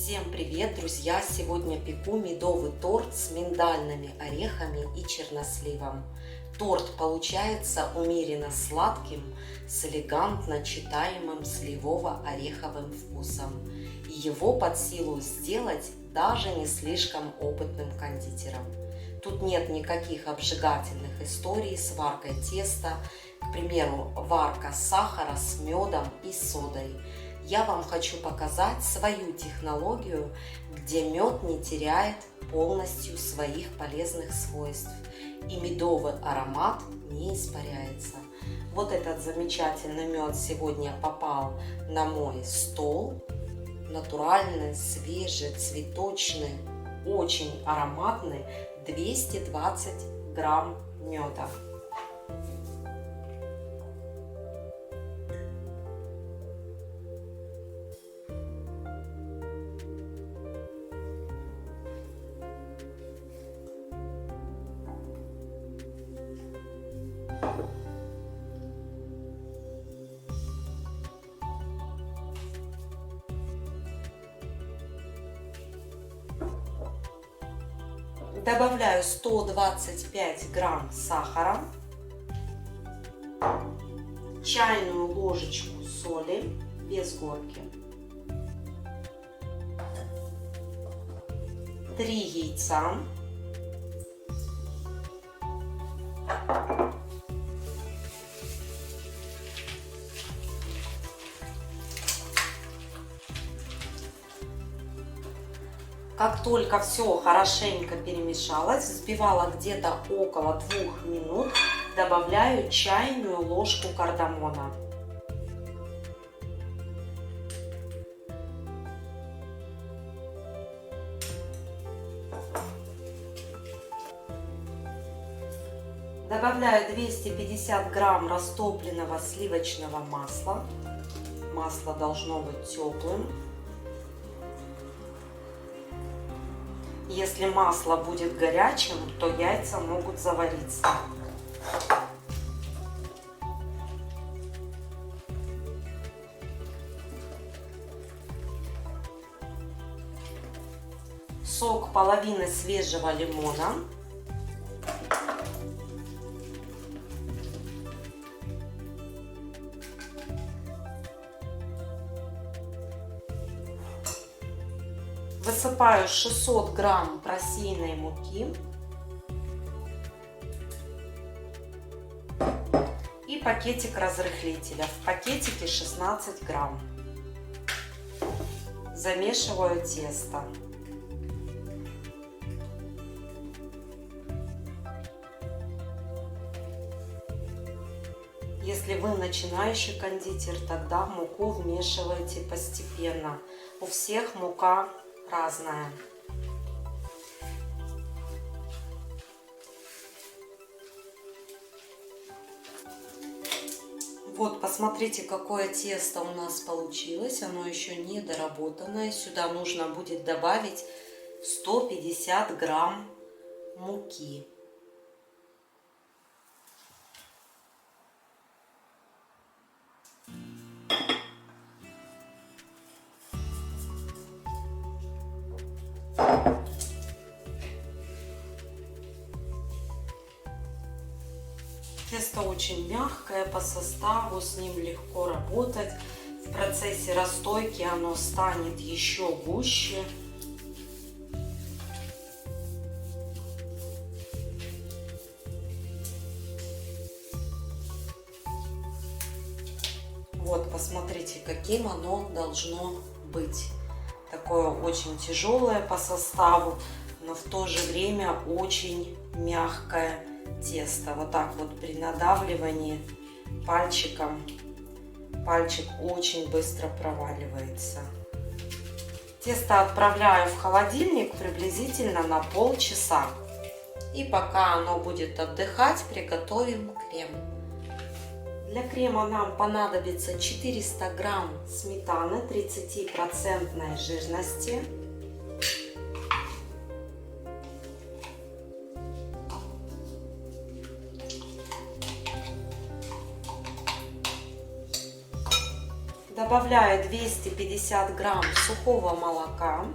Всем привет, друзья! Сегодня пеку медовый торт с миндальными орехами и черносливом. Торт получается умеренно сладким, с элегантно читаемым сливово-ореховым вкусом. И его под силу сделать даже не слишком опытным кондитером. Тут нет никаких обжигательных историй с варкой теста, к примеру, варка сахара с медом и содой. Я вам хочу показать свою технологию, где мед не теряет полностью своих полезных свойств и медовый аромат не испаряется. Вот этот замечательный мед сегодня попал на мой стол. Натуральный, свежий, цветочный, очень ароматный, 220 грамм меда. Добавляю 125 грамм сахара, чайную ложечку соли без горки, 3 яйца, Как только все хорошенько перемешалось, взбивала где-то около 2 минут, добавляю чайную ложку кардамона. Добавляю 250 грамм растопленного сливочного масла. Масло должно быть теплым. Если масло будет горячим, то яйца могут завариться. Сок половины свежего лимона. Высыпаю 600 грамм просеянной муки и пакетик разрыхлителя. В пакетике 16 грамм. Замешиваю тесто. Если вы начинающий кондитер, тогда муку вмешивайте постепенно. У всех мука разная. Вот, посмотрите, какое тесто у нас получилось. Оно еще не доработанное. Сюда нужно будет добавить 150 грамм муки. Тесто очень мягкое по составу, с ним легко работать. В процессе расстойки оно станет еще гуще. Вот, посмотрите, каким оно должно быть. Такое очень тяжелое по составу, но в то же время очень мягкое тесто. Вот так вот при надавливании пальчиком, пальчик очень быстро проваливается. Тесто отправляю в холодильник приблизительно на полчаса. И пока оно будет отдыхать, приготовим крем. Для крема нам понадобится 400 грамм сметаны 30% жирности, Добавляю 250 грамм сухого молока.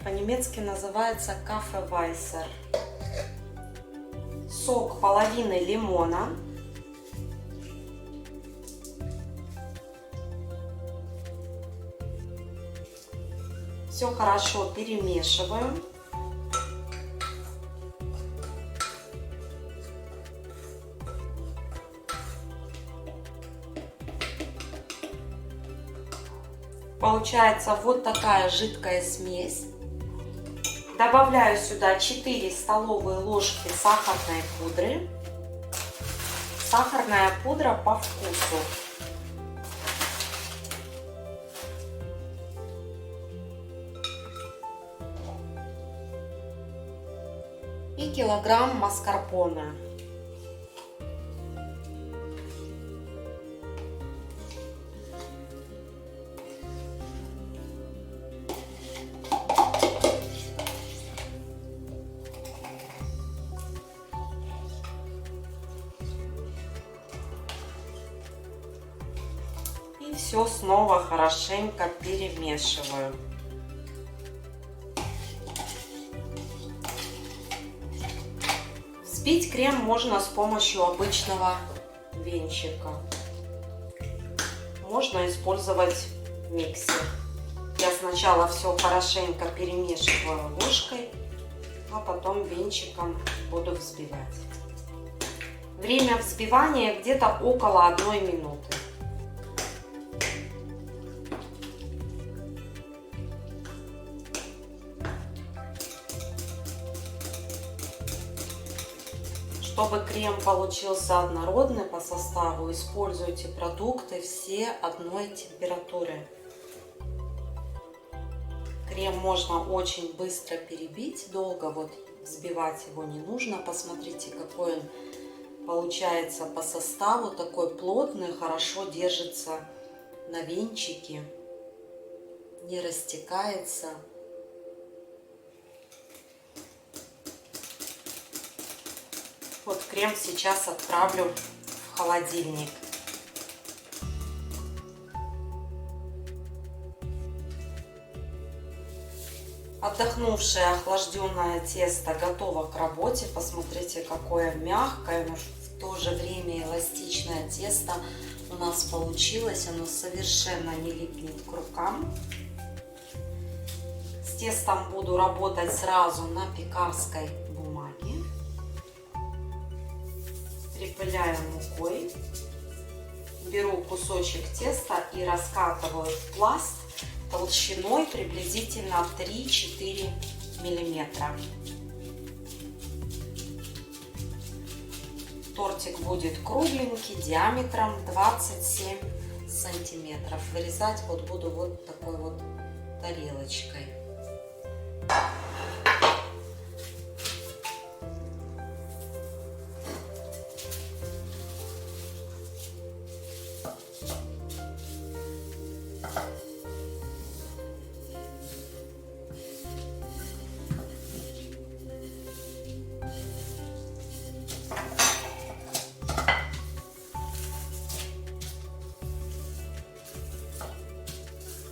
По-немецки называется Kaffeeweißer. Сок половины лимона. Все хорошо перемешиваю. Получается вот такая жидкая смесь. Добавляю сюда 4 столовые ложки сахарной пудры. Сахарная пудра по вкусу. И килограмм маскарпоне. И все снова хорошенько перемешиваю. Взбить крем можно с помощью обычного венчика. Можно использовать миксер. Я сначала все хорошенько перемешиваю ложкой, а потом венчиком буду взбивать. Время взбивания где-то около 1 минуты. Чтобы крем получился однородный по составу, используйте продукты все одной температуры. Крем можно очень быстро перебить, долго вот взбивать его не нужно. Посмотрите, какой он получается по составу, такой плотный, хорошо держится на венчике, не растекается. Вот крем сейчас отправлю в холодильник. Отдохнувшее охлажденное тесто готово к работе. Посмотрите, какое мягкое, но в то же время эластичное тесто у нас получилось. Оно совершенно не липнет к рукам. С тестом буду работать сразу на пекарской бумаге. Припыляю мукой. Беру кусочек теста и раскатываю в пласт толщиной приблизительно 3-4 миллиметра. Тортик будет кругленький, диаметром 27 сантиметров. Вырезать вот буду вот такой вот тарелочкой.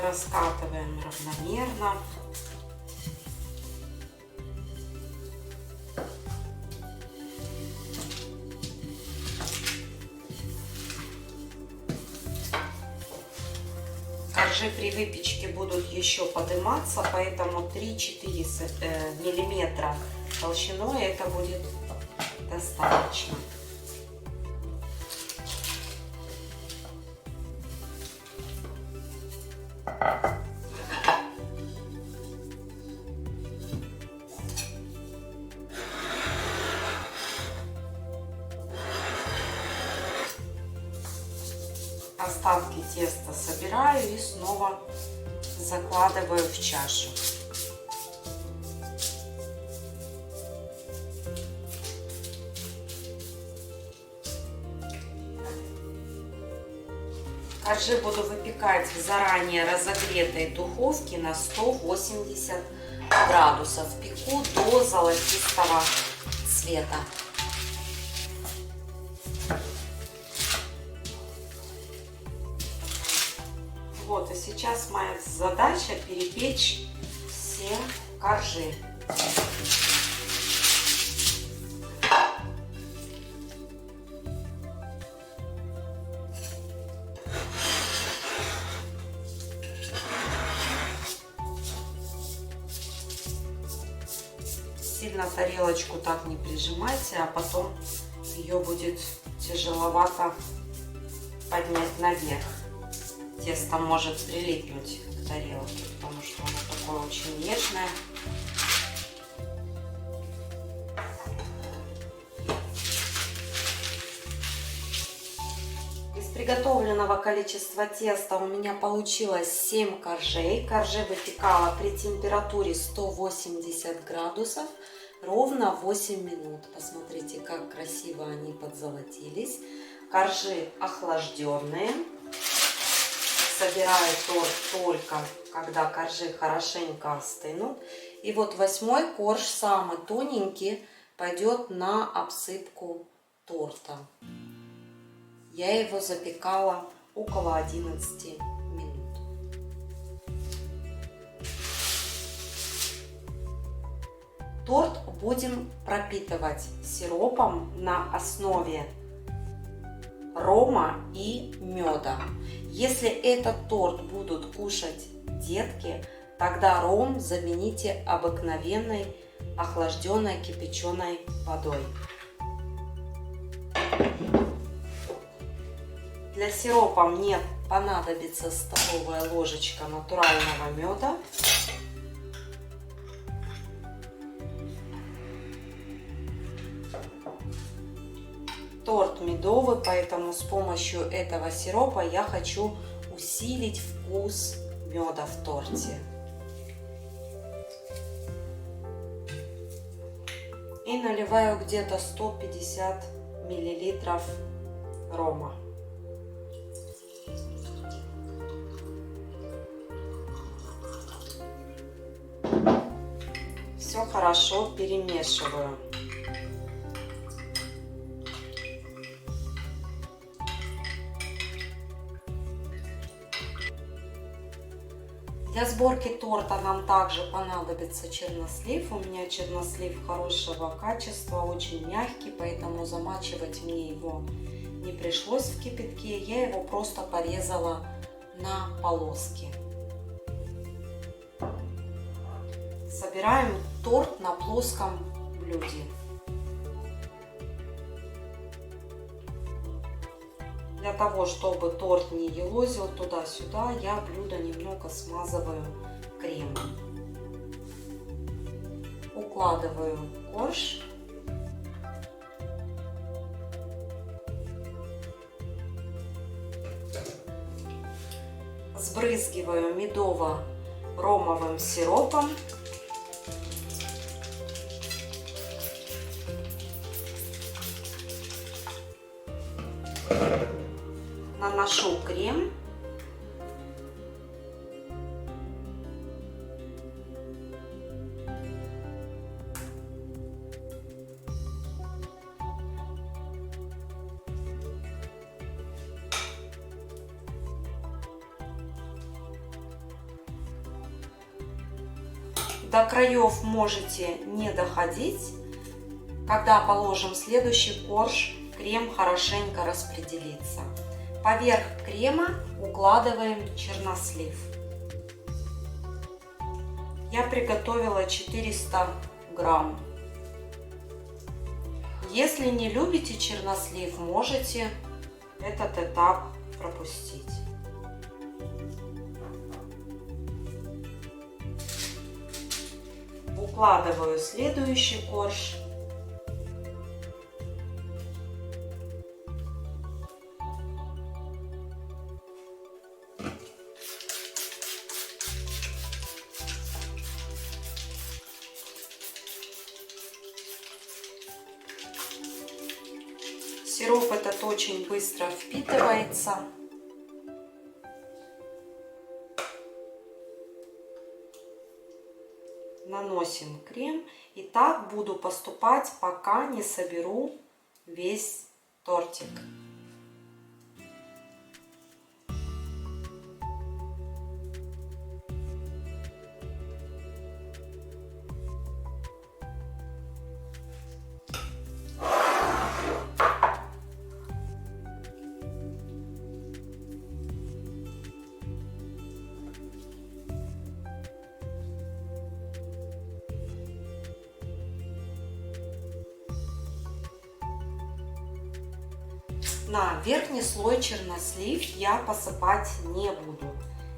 Раскатываем равномерно. Коржи при выпечке будут еще подниматься, поэтому 3-4 миллиметра толщиной это будет достаточно. Остатки теста собираю и снова закладываю в чашу. Коржи буду выпекать в заранее разогретой духовке на 180 градусов. Пеку до золотистого цвета. Вот, и сейчас моя задача перепечь все коржи. Сильно тарелочку так не прижимайте, а потом ее будет тяжеловато поднять наверх. Тесто может прилипнуть к тарелке, потому что оно такое очень нежное. Из приготовленного количества теста у меня получилось 7 коржей. Коржи выпекала при температуре 180 градусов ровно 8 минут. Посмотрите, как красиво они подзолотились. Коржи охлажденные. Собираю торт только, когда коржи хорошенько остынут. И вот 8-й корж, самый тоненький, пойдет на обсыпку торта. Я его запекала около 11 минут. Торт будем пропитывать сиропом на основе рома и меда. Если этот торт будут кушать детки, тогда ром замените обыкновенной охлажденной кипяченой водой. Для сиропа мне понадобится столовая ложечка натурального меда. Торт медовый, поэтому с помощью этого сиропа я хочу усилить вкус меда в торте. И наливаю где-то 150 миллилитров рома. Все хорошо перемешиваю. Для сборки торта нам также понадобится чернослив. У меня чернослив хорошего качества, очень мягкий, поэтому замачивать мне его не пришлось в кипятке. Я его просто порезала на полоски. Собираем торт на плоском блюде. Для того, чтобы торт не елозил туда-сюда, я блюдо немного смазываю кремом. Укладываю корж. Сбрызгиваю медово-ромовым сиропом. Наношу крем. До краев можете не доходить. Когда положим следующий корж, крем хорошенько распределится. Поверх крема укладываем чернослив. Я приготовила 400 грамм. Если не любите чернослив, можете этот этап пропустить. Укладываю следующий корж. Сироп этот очень быстро впитывается. Наносим крем. И так буду поступать, пока не соберу весь тортик. На верхний слой чернослив я посыпать не буду.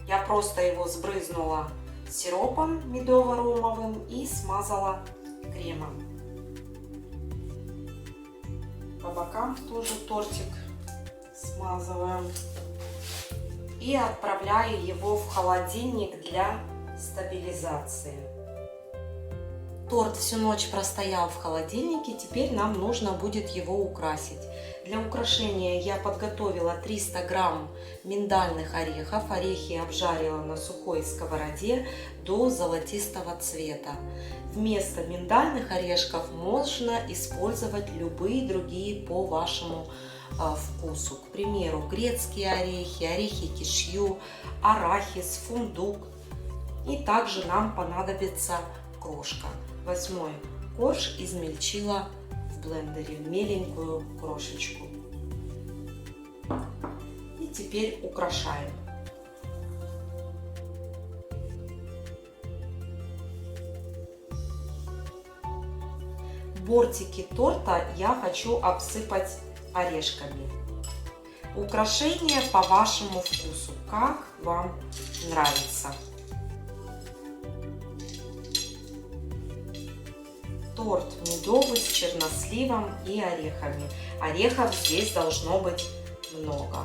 Я просто его сбрызнула сиропом медово-ромовым и смазала кремом. По бокам тоже тортик смазываем. И отправляю его в холодильник для стабилизации. Торт всю ночь простоял в холодильнике, теперь нам нужно будет его украсить. Для украшения я подготовила 300 грамм миндальных орехов. Орехи обжарила на сухой сковороде до золотистого цвета. Вместо миндальных орешков можно использовать любые другие по вашему вкусу. К примеру, грецкие орехи, орехи кешью, арахис, фундук. И также нам понадобится крошка. Возьму корж, измельчила в блендере меленькую крошечку. И теперь украшаем. Бортики торта я хочу обсыпать орешками. Украшение по вашему вкусу, как вам нравится. Торт медовый с черносливом и орехами. Орехов здесь должно быть много.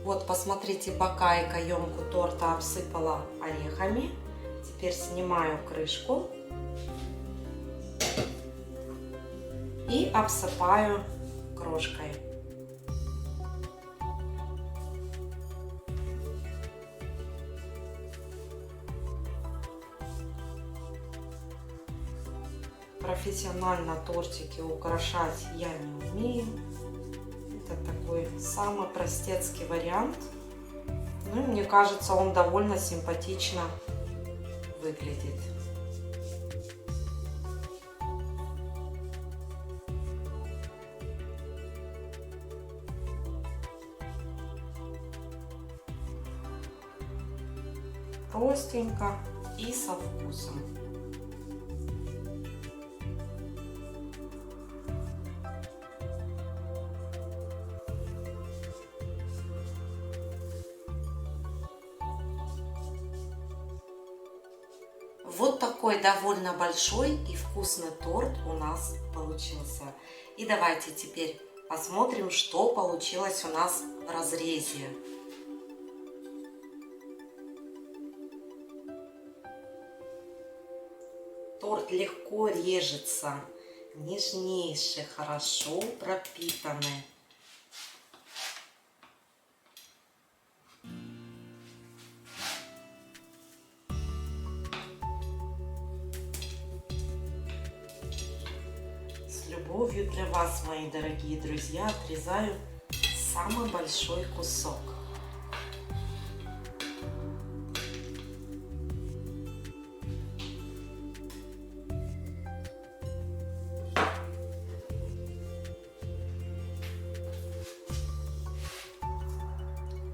Вот, посмотрите, бока и каемку торта обсыпала орехами. Теперь снимаю крышку и обсыпаю крошкой. Профессионально тортики украшать я не умею. Это такой самый простецкий вариант. Ну, мне кажется, он довольно симпатично выглядит. Простенько и со вкусом. Вот такой довольно большой и вкусный торт у нас получился. И давайте теперь посмотрим, что получилось у нас в разрезе. Торт легко режется, нежнейший, хорошо пропитанный. С любовью для вас, мои дорогие друзья, отрезаю самый большой кусок.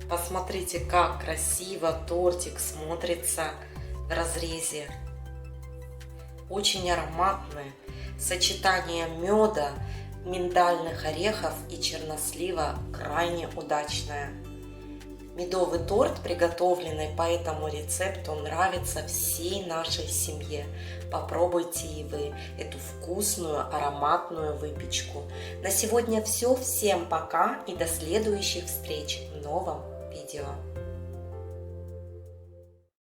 Посмотрите, как красиво тортик смотрится в разрезе. Очень ароматный. Сочетание меда, миндальных орехов и чернослива крайне удачное. Медовый торт, приготовленный по этому рецепту, нравится всей нашей семье. Попробуйте и вы эту вкусную ароматную выпечку. На сегодня все. Всем пока и до следующих встреч в новом видео.